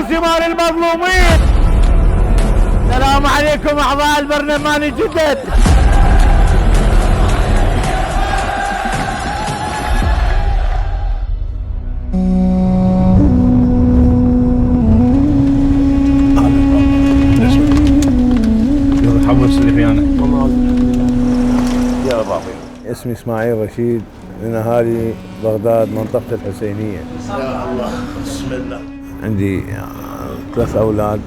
مرسي مال المظلومين. السلام عليكم أعضاء البرلمان الجدد. اسمي إسماعيل رشيد من أهالي بغداد منطقة الحسينية. يا الله بسم الله. عندي 3 أولاد،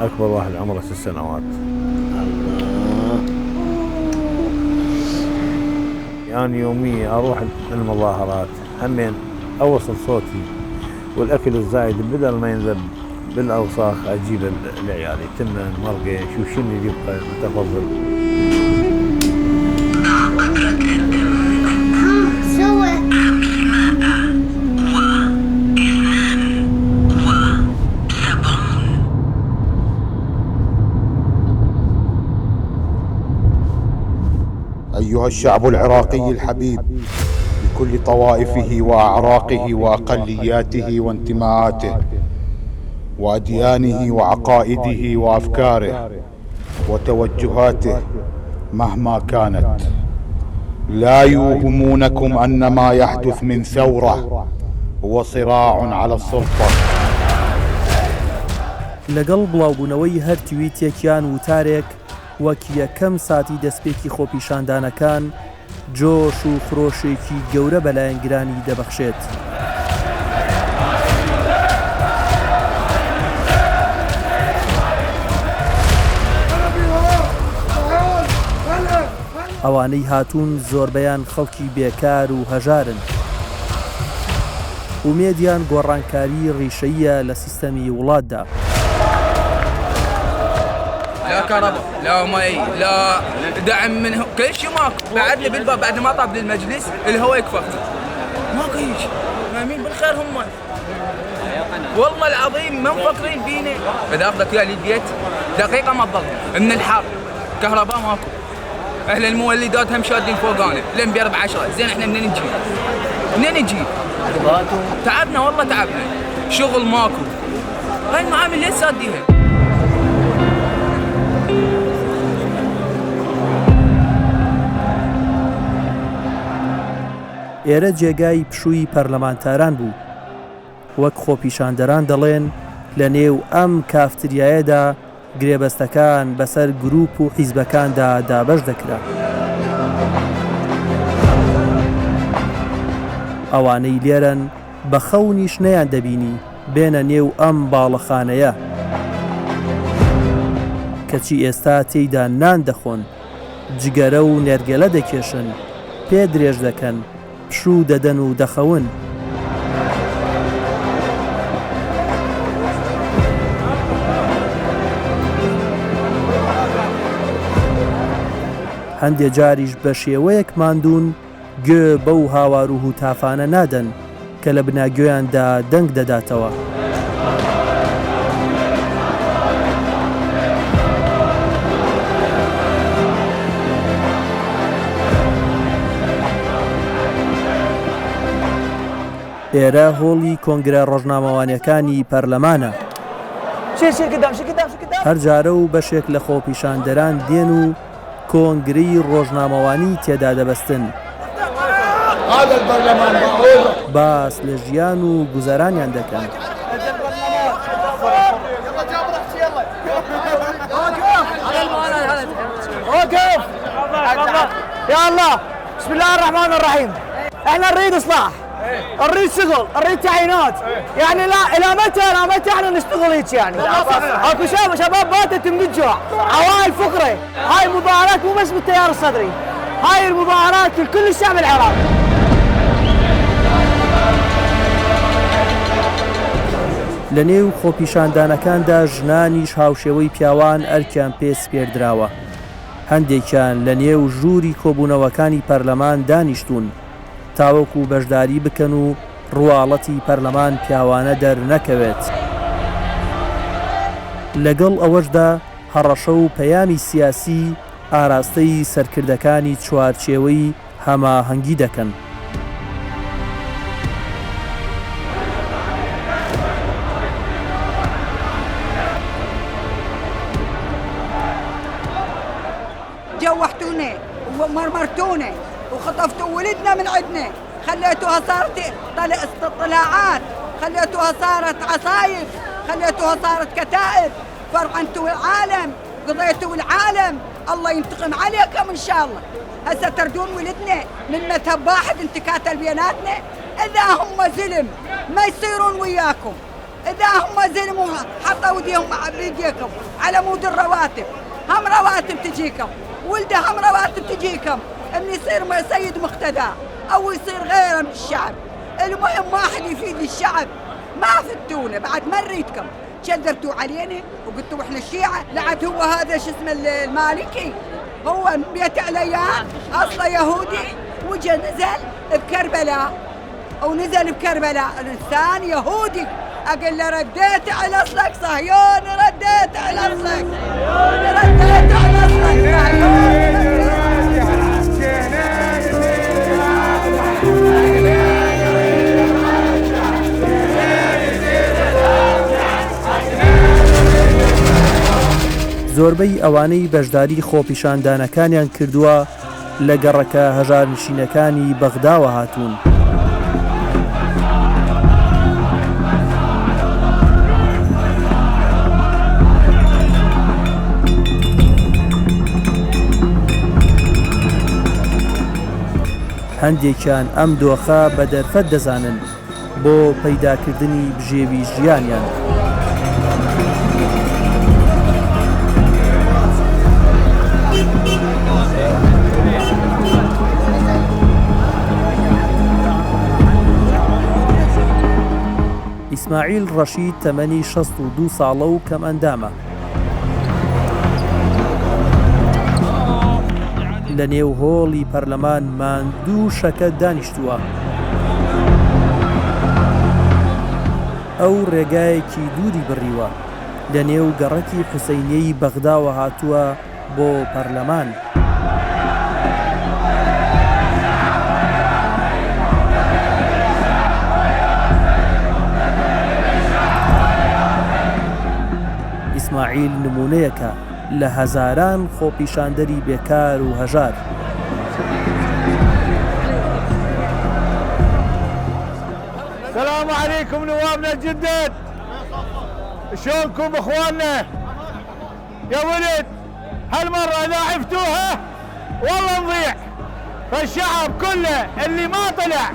أكبر واحد عمره 6 سنوات. يعني يوميا أروح المظاهرات همين أوصل صوتي، والأكل الزايد بدل ما ينزل بالأوساخ أجيب لعيالي تمن مرقة شو اللي يبقى تفضل. أيها الشعب العراقي الحبيب بكل طوائفه وأعراقه وأقلياته وانتماءاته وأديانه وعقائده وأفكاره وتوجهاته مهما كانت، لا يوهمونكم أن ما يحدث من ثورة هو صراع على السلطة. لەگەڵ بڵاوبوونەوەی هەر تویتێکیان وتارێک وەک یەکەم ساتی دەستپێکی خۆپیشاندانەکان جۆش و خرۆشێکی گەورە بەلایەنگرانی دەبەخشێت. ئەوانەی هاتوون زۆربەیان خەڵکی بێکار و هەژارن. ومێدیان گۆڕانکاری ڕیشەیە لە سیستەمی وڵاتدا. لا كهرباء لا مي لا دعم من كل شيء ماكو. بعدنا بالباب بعد ما طاب للمجلس الهواء يكفى ماكو هيك. مين بالخير هم والله العظيم ما مفكرين فينا. اذا اخذت ويا البيت دقيقه ما تضل من الحر. كهرباء ماكو. اهل المولدات هم شادين فوقانا لين ب 4 زين احنا منين نجيب تعبنا والله تعبنا. شغل ماكو. هاي المعامل ليش ساديها؟ ئێرە جێگای پشووی پەرلەمانتاران بوو. وەک خۆپیشاندەران دەڵێن لە نێو ئەم کافتریایەدا گرێبەستەکان بەسەر گروپ و حیزبەکاندا دابەش دەکرا. ئەوانەی لێرەن بە خەونیش نەیان دەبینی بێنە نێو ئەم باڵەخانەیە کەچی ئێستا تێیدا نان دەخۆن، جگەرە و نێرگەلە دەکێشن، پێ درێژ دەکەن، پشوو دەدەن و دەخەون. هەندێک جاریش بە شێوەیەک ماندوون گوێ بەو هاوار و هوتافانە نادەن کە لە بناگوێیاندا دەنگ دەداتەوە. ئێرە هۆڵی کۆنگرە ڕۆژنامەوانیەکانی پەرلەمانە. هەر جارە و بەشێک لە خۆپیشاندەران دێن و کۆنگرەی ڕۆژنامەوانی تێدا دەبەستن. باس لە ژیان و گوزارانیان دەکەن. يا الله بسم الله الرحمن الرحيم. احنا نريد اصلاح، نريد شغل، نريد تعيينات. يعني لا الى متى احنا نشتغل هيك؟ يعني اكو شباب ماتت من الجوع، عوائل فقره. هاي المظاهرات مو بس بالتيار الصدري، هاي المظاهرات لكل الشعب العراقي. لە نێو خۆپیشاندانەکاندا ژنانیش هاوشێوەی پیاوان ئەرکیان پێ سپێردراوە. هەندێکیان لە نێو ژووری کۆبوونەوەکانی پەرلەمان دانیشتون تاوەکو بەشداری بکەن و ڕواڵەتی پەرلەمان پیاوانە دەرنەکەوێت. لەگەڵ ئەوەشدا هەڕەشە و پەیامی سیاسی ئاراستەی سەرکردەکانی چوارچێوەی هەماهەنگی دەکەن. مرمرتونا وخطفتوا ولدنا من عندنا، خليتوها صارت اطلاعات، خليتوها صارت عصايب، خليتوها صارت كتائب، فرعنتوا العالم، قضيتوا العالم. الله ينتقم عليكم إن شاء الله. هسه تردون ولدنا من مذهب واحد انتكاتل بيناتنا. إذا هم زلم ما يصيرون وياكم، إذا هم زلم وحطوا ايديهم بيديكم على مود الرواتب، هم رواتب تجيكم، ولده هم رواتب تجيكم، من يصير سيد مقتدى أو يصير غيره من الشعب. المهم واحد يفيد الشعب. ما فدتونا بعد ما نريدكم، كذبتوا علينا وقلتوا احنا الشيعة. لعد هو هذا شو اسمه المالكي، هو بيت عليان اصله يهودي، وجا نزل بكربلاء، او نزل بكربلاء انسان يهودي. اقول له رديت على اصلك صهيوني، رديت على اصلك، رديت على اصلك صهيوني. زۆربەی ئەوانەی بەشداری خۆپیشاندانەکانیان کردووە لە گەڕەکە هەژارنشینەکانی بەغداوە هاتوون. هەندێکیان ئەم دۆخە بە دەرفەت دەزانن بۆ پەیداکردنی بژێوی ژیانیان. ئیسماعیل ڕەشید تەمەنی 62 ساڵە و کەم ئەندامە. لە نێو هۆڵی پەرلەمان ماندوو شەکە دانیشتووە. ئەو ڕێگایەکی دووری بڕیوە، لە نێو گەڕەکی حوسەینیەی بەغداوە هاتووە بۆ پەرلەمان. ئیسماعیل نمونەیەکە لە هەزاران خۆپیشاندەری بێکار و هەژار. السلام عليكم نوابنا الجدد، شلونكم اخواننا؟ يا ولد هالمرة اذا عفتوها والله نضيع. فالشعب كله اللي ما طلع،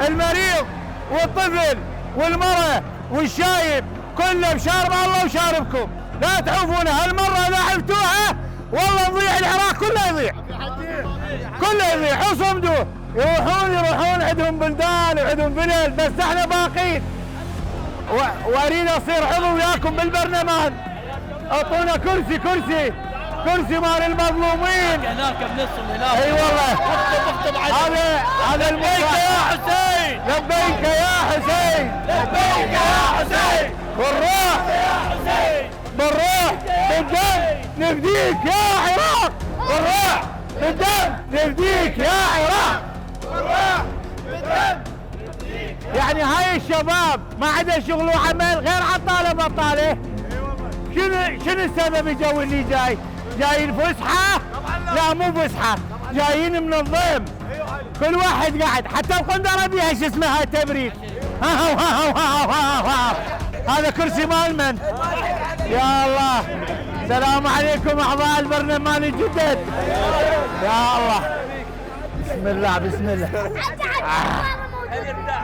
المريض والطفل والمرأة والشايب كله بشارب الله وشاربكم. لا تعوفونا هالمرة اذا عفتوها والله نضيع، العراق كله يضيع، كله يضيع. وصمدوا يروحون عندهم بلدان وعندهم بلد، بس احنا باقين. واريد اصير عضو وياكم بالبرلمان، اعطونا كرسي مال المظلومين. هناك بنص هناك. اي والله هذا لبيك يا حسين، لبيك يا حسين، لبيك يا حسين، بالروح يا حسين، بالروح بالدم نفديك يا عراق، بالروح بالدم نفديك يا عراق، بالروح بالدم. يعني هاي الشباب ما عندها شغل وعمل غير عطاله بطاله. شنو السبب يجوا اللي جايين فسحه؟ لا مو فسحه، جايين من الضيم. كل واحد قاعد، حتى القندره بيها شو اسمها تبريد. هذا كرسي مال من؟ يا الله. السلام عليكم اعضاء البرلمان الجدد. يا الله بسم الله بسم الله.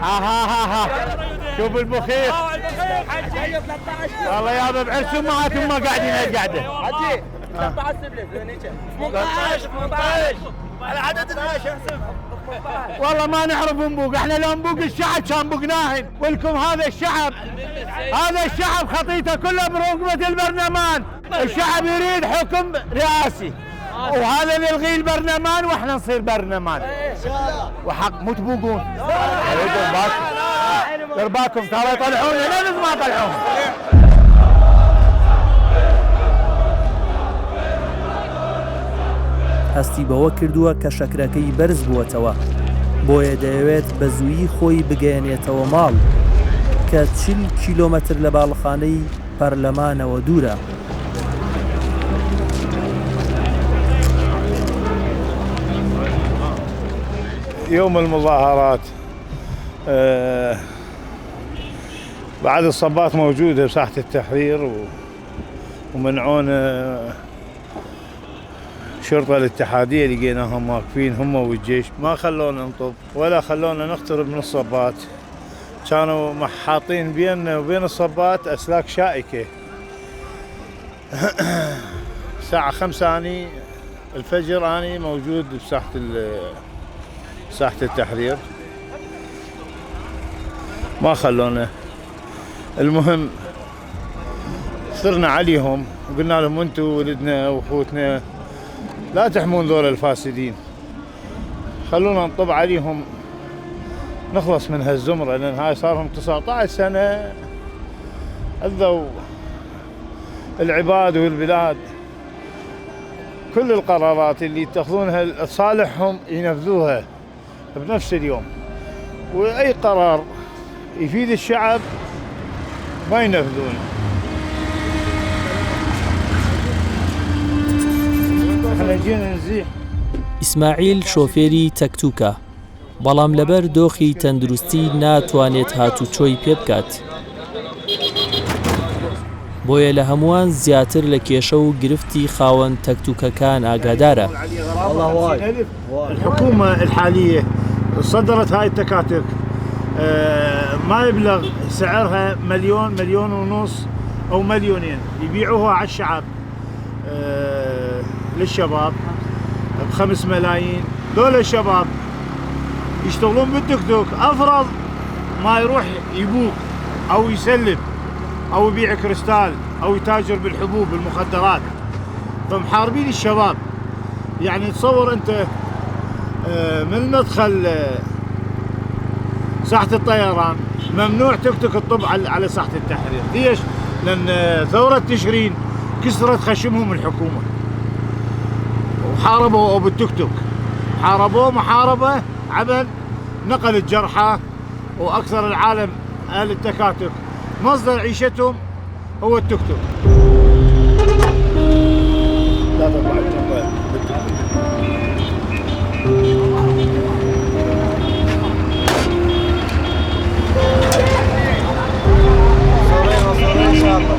ها شوف المخيخ والله يابا بعرس امهاتهم ما قاعدين هالقعده. حجي 18 على عدد الناس. والله ما نعرف نبوق، احنا لو نبوق الشعب كان بقناهن. ولكم هذا الشعب خطيته كله برقبه البرلمان. الشعب يريد حكم رئاسي، وهذا نلغي البرلمان واحنا نصير برلمان. وحق مو تبوقون. درباكم ترى يطلعون لين ما طلعوهم. هەستی بەوە کردووە کە شەکرەکەی بەرز بووەتەوە، بۆیە دەیەوێت بە زوویی خۆی بگەێنێتەوە ماڵ کە 40 کیلۆمەتر لە باڵەخانەی پەرلەمانەوە دوورە. يوم المظاهرات بعد الصبات موجودة بساحة التحرير ومنعون الشرطة الاتحادية لقيناهم واقفين هم والجيش، ما خلونا نطب ولا خلونا نقترب من الصبات. كانوا محاطين بيننا وبين الصبات أسلاك شائكة. الساعة 5 أني الفجر أني موجود بساحة التحرير، ما خلونا. المهم صرنا عليهم وقلنا لهم انتم ولدنا واخوتنا لا تحمون ذول الفاسدين، خلونا نطب عليهم نخلص من هالزمرة، لان هاي صار لهم 19 سنة اذوا العباد والبلاد. كل القرارات اللي يتخذونها لصالحهم ينفذوها بنفس اليوم، واي قرار يفيد الشعب ما ينفذونه. احنا جينا نزيح. ئیسماعیل شۆفێری تەکتوکە، بەڵام لەبەر دۆخی تەندروستی ناتوانێت هاتوچۆی پێ بکات. بۆیە لە هەمووان زیاتر لە کێشە و گرفتی خاوەن تەکتوکەکان ئاگادارە. الحكومة الحالية صدرت هاي التكاتك ما يبلغ سعرها مليون، مليون ونص أو مليونين، يبيعوها على الشعب للشباب ب5 ملايين. دول الشباب يشتغلون بالتكتوك، أفرض ما يروح يبوق أو يسلب أو يبيع كريستال أو يتاجر بالحبوب بالمخدرات، فمحاربين الشباب. يعني تصور أنت من مدخل ساحة الطيران ممنوع تكتك الطب على ساحة التحرير. ليش؟ لأن ثورة تشرين كسرت خشمهم الحكومة وحاربوا بالتكتك، حاربوه محاربة عمل نقل الجرحى، وأكثر العالم أهل التكاتك مصدر عيشتهم هو التكتك. لا تطلع ان شاء الله.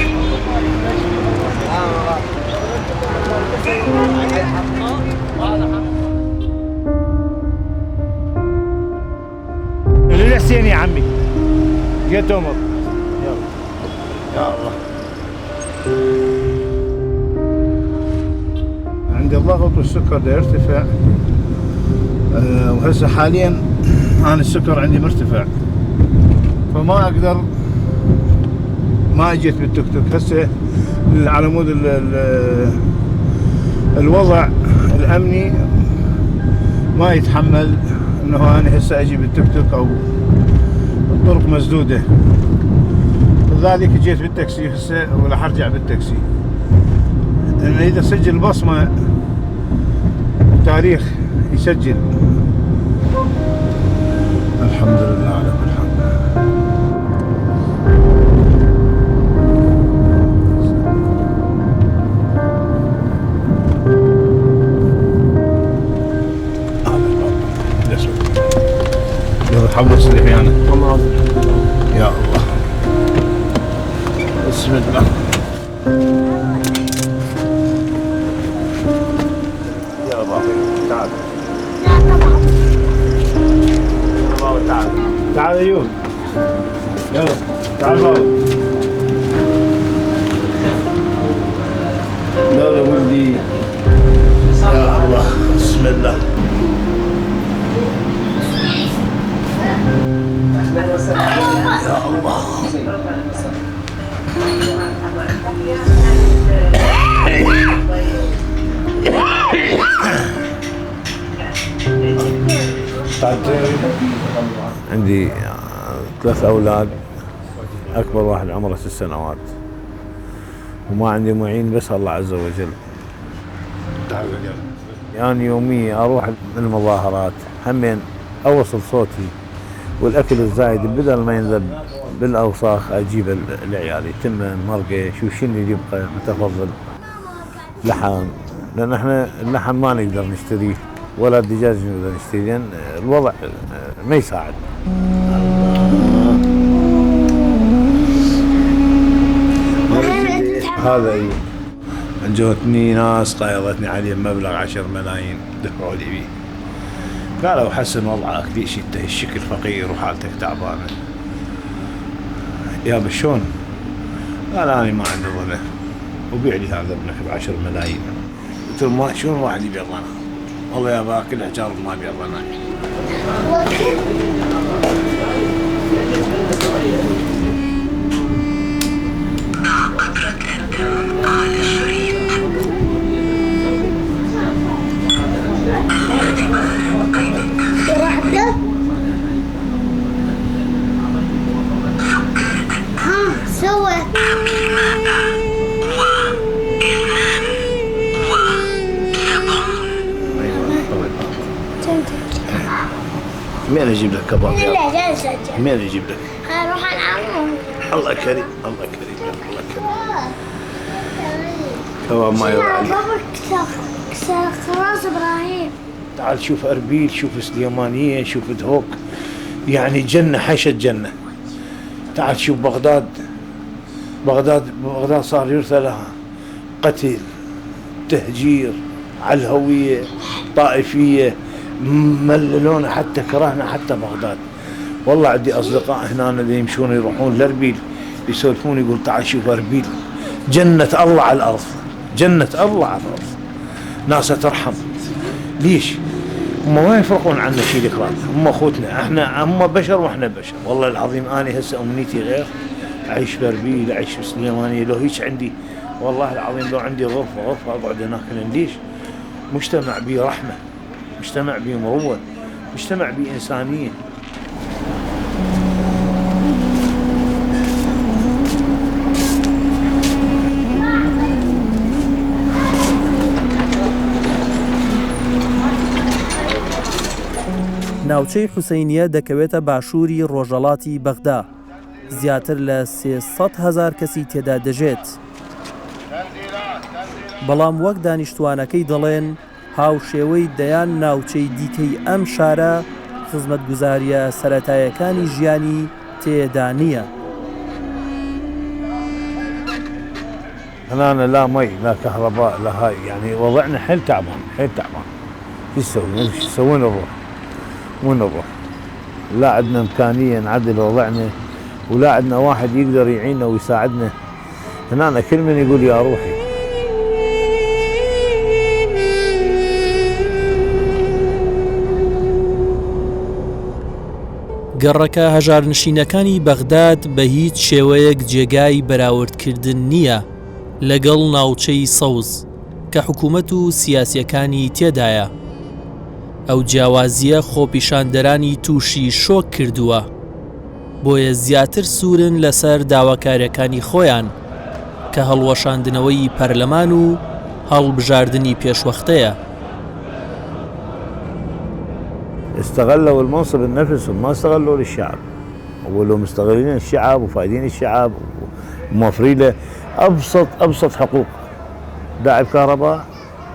للحسين يا عمي جيت عمر. يلا يا الله. عندي الضغط والسكر دا يرتفع، وهسه حاليا انا السكر عندي مرتفع، فما اقدر ما اجيت بالتوك توك. هسه على مود الوضع الامني ما يتحمل انه انا هسه اجي بالتوك توك او الطرق مسدوده، لذلك جيت بالتاكسي هسه وراح ارجع بالتاكسي. لان اذا سجل بصمه تاريخ يسجل. الحمد لله على كل حال. حول سليم يعني. يا الله. بسم الله. يا بابا تعال. يا بابا تعال. تعال ايوب. يلا تعال بابا. لا ولدي. يا الله بسم الله. يا الله. عندي 3 أولاد، أكبر واحد عمره 6 سنوات، وما عندي معين بس الله عز وجل. يعني يوميا أروح المظاهرات همين أوصل صوتي، والأكل الزايد بدل ما ينذب بالأوساخ أجيب لعيالي تمن مرقة شو اللي يبقى متفضل لحم، لأن احنا اللحم ما نقدر نشتريه ولا الدجاج نقدر نشتري لان الوضع ما يساعد. هذا ايوه جوتني ناس قايضتني عليه مبلغ 10 ملايين دفعوا لي بيه. قالوا حسن وضعك ليش انت الشكل فقير وحالتك تعبانه. يا شلون؟ قال انا ما عندي ظنه وبيع لي هذا ابنك ب10 ملايين. قلت له ما شلون واحد يبيع ظنه؟ والله يا باكل احجار ما ابيع ظنه. مين اجيب لك كباب؟ مين اجيب لك؟ اروح العمو. الله كريم الله كريم الله كريم. كباب ما يوعد. خلاص ابراهيم. تعال شوف اربيل، شوف سليمانيه، شوف دهوك، يعني جنه حشت جنه. تعال شوف بغداد. بغداد صار يرثى لها قتل، تهجير على الهويه، طائفيه، مللونا حتى كرهنا حتى بغداد. والله عندي اصدقاء هنا اللي يمشون يروحون لاربيل يسولفون يقول تعال شوف اربيل جنة الله على الارض، جنة الله على الارض، ناس ترحم. ليش؟ هم ما يفرقون عنا شيء الاكرام، هم اخوتنا، احنا هم بشر واحنا بشر. والله العظيم انا هسه امنيتي غير، اعيش باربيل، اعيش بسليمانيه، لو هيك عندي والله العظيم لو عندي غرفه اقعد هناك. ليش؟ مجتمع بيه رحمه، مجتمع بيه مروه، مجتمع بيه انسانيه. ناوچەی حوسەینیە دەکەوێتە باشووری ڕۆژهەڵاتی بەغدا. زیاتر لە 300,000 کەسی تێدا دەژێت. بەڵام وەک دانیشتوانەکەی دەڵێن هاوشێوەی دەیان ناوچەی دیکەی ئەم شارە خزمەتگوزاریە سەرەتایەکانی ژیانی تێدا نییە. هنا لا مي لا كهرباء لا هاي، يعني وضعنا حيل تعبان حيل تعبان. ايش نسوي؟ وين نروح؟ وين نروح؟ لا عندنا امكانيه نعدل وضعنا ولا عندنا واحد يقدر يعيننا ويساعدنا. هنا كل من يقول يا روحي. گەڕەکە هەژارنشینەکانی بەغداد بە هیچ شێوەیەک جێگای بەراوردکردن نییە لەگەڵ ناوچەی سەوز کە حکوومەت و سیاسیەکانی تێدایە. ئەو جیاوازیە خۆپیشاندەرانی تووشی شۆک کردووە، بۆیە زیاتر سوورن لەسەر داواکاریەکانی خۆیان کە هەڵوەشاندنەوەی پەرلەمان و هەڵبژاردننی پێشوەختەیە. استغلوا المنصب لنفسهم، ما استغلوا للشعب. ولو مستغلين الشعب وفايدين الشعب وموفرين له ابسط حقوق. داعي كهرباء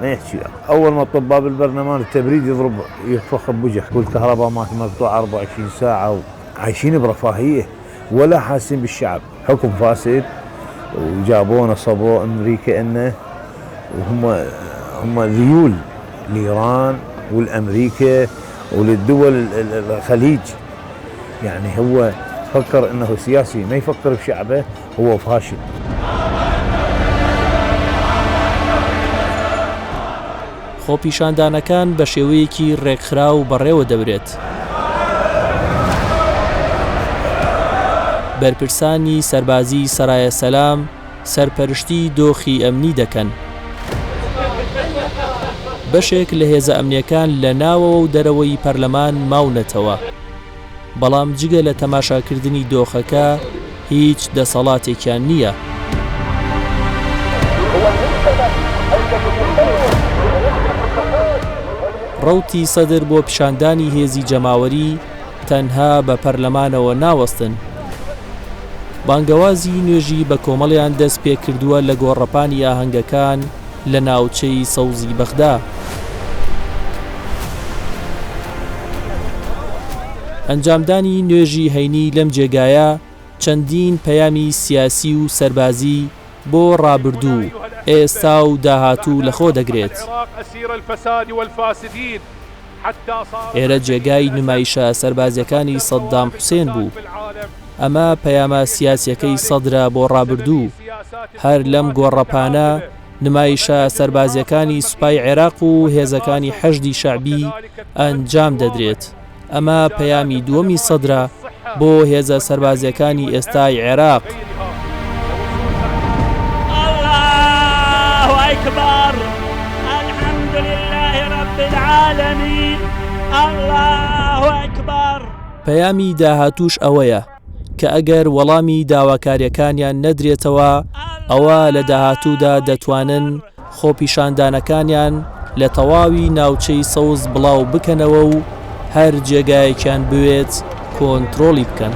ما يحكي. اول ما طباب البرلمان التبريد يضرب يفخ بوجه، والكهرباء مقطوعه 24 ساعه، عايشين برفاهيه ولا حاسين بالشعب. حكم فاسد وجابونا صبوا امريكا انه وهم ذيول لايران والامريكا وللدول الخليج. يعني هو فكر انه سياسي، ما يفكر بشعبه، هو فاشل. خۆپیشاندانەکان بە شێوەیەکی ڕێکخرا و بەڕێوە دەبرێت. بەرپرسانی سەربازی سەرایە سەلام سەرپەرشتی دۆخی ئەمنی دەکەن. بەشێک لە هێزە ئەمنیەکان لە ناوەوە و دەرەوەی پەرلەمان ماونەتەوە، بەڵام جگە لە تەماشاکردنی دۆخەکە هیچ دەسەڵاتێکیان نییە. ڕەوتی سەدر بۆ پیشاندانی هێزی جەماوەری تەنها بە پەرلەمانەوە ناوەستن. بانگەوازی نوێژی بە کۆمەڵیان دەست پێ کردووە لە گۆڕەپانی ئاهەنگەکان لە ناوچەی سەوزی بەغدا. ئەنجامدانی نوێژی هەینی لەم جێگایە چەندین پەیامی سیاسی و سەربازی بۆ ڕابردوو ئێستا و داهاتوو لەخۆ دەگرێت. ئێرە جێگای نمایشە سەربازیەکانی سەدام حوسێن بوو. ئەمە پەیامە سیاسیەکەی سەدرە بۆ ڕابردوو. هەر لەم گۆڕەپانە نمایشە سەربازیەکانی سوپای عێراق و هێزەکانی حەشدی شەعبی ئەنجام دەدرێت. ئەمە پەیامی دووەمی سەدرە بۆ هێزە سەربازیەکانی ئێستای عێراق. الله أكبر الحمد لله رب العالمين الله أكبر. پەیامی داهاتوش ئەوەیە کە ئەگەر وەڵامی داواکاریەکانیان نەدرێتەوە ئەوە لە داهاتوودا دەتوانن خۆپیشاندانەکانیان لە تەواوی ناوچەی سەوز بڵاو بکەنەوە و هەر جێگایەکیان بوێت کۆنتڕۆڵی بکەن.